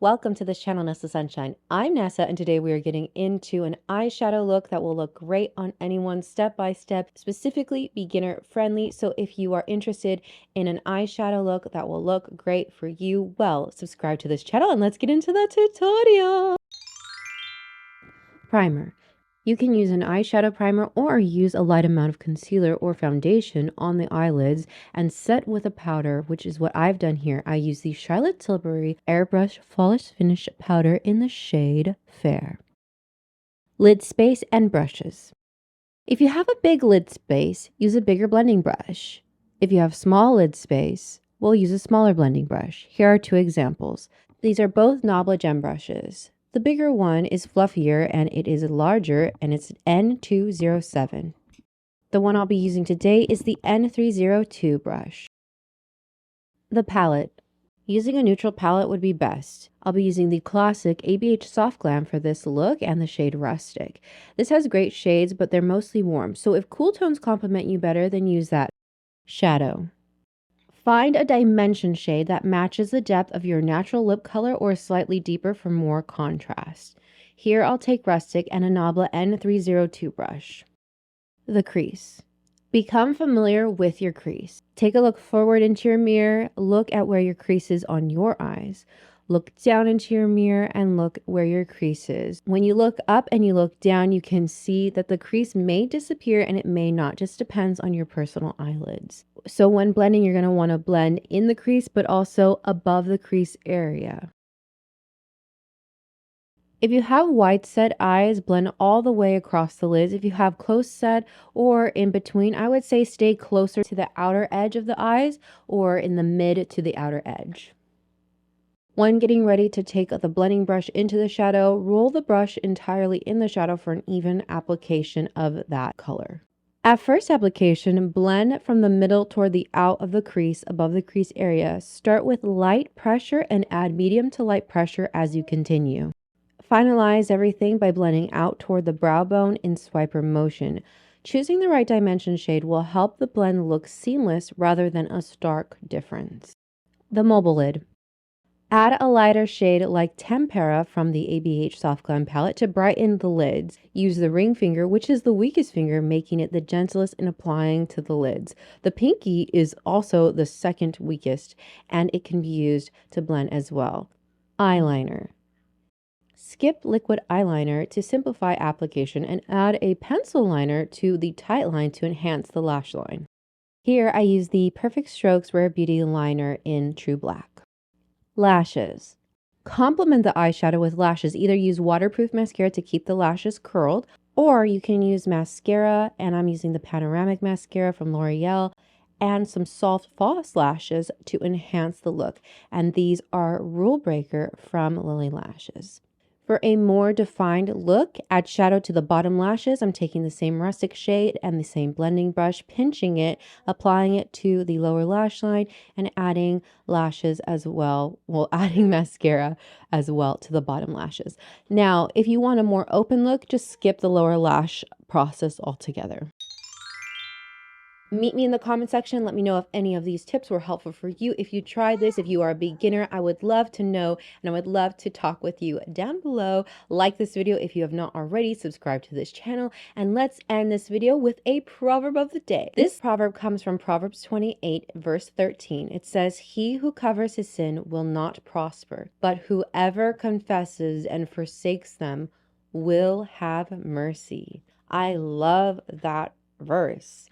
Welcome to this channel, Nessa Sunshine. I'm Nessa, and today we are getting into an eyeshadow look that will look great on anyone step by step, specifically beginner friendly. So if you are interested in an eyeshadow look that will look great for you, well, subscribe to this channel and let's get into the tutorial. Primer. You can use an eyeshadow primer or use a light amount of concealer or foundation on the eyelids and set with a powder, which is what I've done here. I use the Charlotte Tilbury Airbrush Flawless Finish Powder in the shade Fair. Lid space and brushes. If you have a big lid space, use a bigger blending brush. If you have small lid space, we'll use a smaller blending brush. Here are two examples. These are both NABLA gem brushes. The bigger one is fluffier and it is larger, and it's N207. The one I'll be using today is the N302 brush. The palette. Using a neutral palette would be best. I'll be using the classic ABH Soft Glam for this look and the shade Rustic. This has great shades, but they're mostly warm, so if cool tones complement you better, then use that. Shadow. Find a dimension shade that matches the depth of your natural lip color or slightly deeper for more contrast. Here I'll take Rustic and a NABLA N302 brush. The crease. Become familiar with your crease. Take a look forward into your mirror, look at where your crease is on your eyes. Look down into your mirror and look where your crease is. When you look up and you look down, you can see that the crease may disappear and it may not. Just depends on your personal eyelids. So when blending, you're going to want to blend in the crease, but also above the crease area. If you have wide set eyes, blend all the way across the lids. If you have close set or in between, I would say stay closer to the outer edge of the eyes or in the mid to the outer edge. When getting ready to take the blending brush into the shadow, roll the brush entirely in the shadow for an even application of that color. At first application, blend from the middle toward the out of the crease above the crease area. Start with light pressure and add medium to light pressure as you continue. Finalize everything by blending out toward the brow bone in swiper motion. Choosing the right dimension shade will help the blend look seamless rather than a stark difference. The mobile lid. Add a lighter shade like Tempera from the ABH Soft Glam palette to brighten the lids. Use the ring finger, which is the weakest finger, making it the gentlest in applying to the lids. The pinky is also the second weakest, and it can be used to blend as well. Eyeliner. Skip liquid eyeliner to simplify application and add a pencil liner to the tight line to enhance the lash line. Here I use the Perfect Strokes Rare Beauty liner in True Black. Lashes. Complement the eyeshadow with lashes. Either use waterproof mascara to keep the lashes curled, or you can use mascara, and I'm using the Panoramic mascara from L'Oreal, and some soft false lashes to enhance the look. And these are RULEBREAKER from LILLY Lashes. For a more defined look, add shadow to the bottom lashes. I'm taking the same Rustic shade and the same blending brush, pinching it, applying it to the lower lash line, and adding lashes as well. Well, adding mascara as well to the bottom lashes. Now, if you want a more open look, just skip the lower lash process altogether. Meet me in the comment section. Let me know if any of these tips were helpful for you. If you tried this, if you are a beginner, I would love to know, and I would love to talk with you down below. Like this video if you have not already. Subscribe to this channel, and let's end this video with a proverb of the day. This proverb comes from Proverbs 28 verse 13. It says, "He who covers his sin will not prosper, but whoever confesses and forsakes them will have mercy." I love that verse.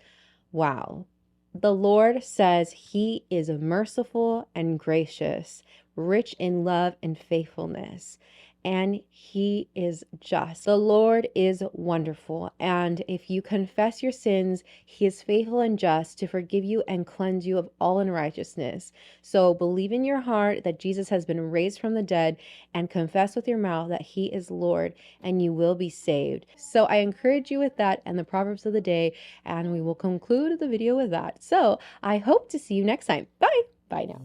Wow. The Lord says he is merciful and gracious, rich in love and faithfulness, and he is just. The Lord is wonderful, and if you confess your sins, he is faithful and just to forgive you and cleanse you of all unrighteousness. So believe in your heart that Jesus has been raised from the dead, and confess with your mouth that he is Lord, and you will be saved. So I encourage you with that and the Proverbs of the day, and we will conclude the video with that. So I hope to see you next time. Bye. Bye now.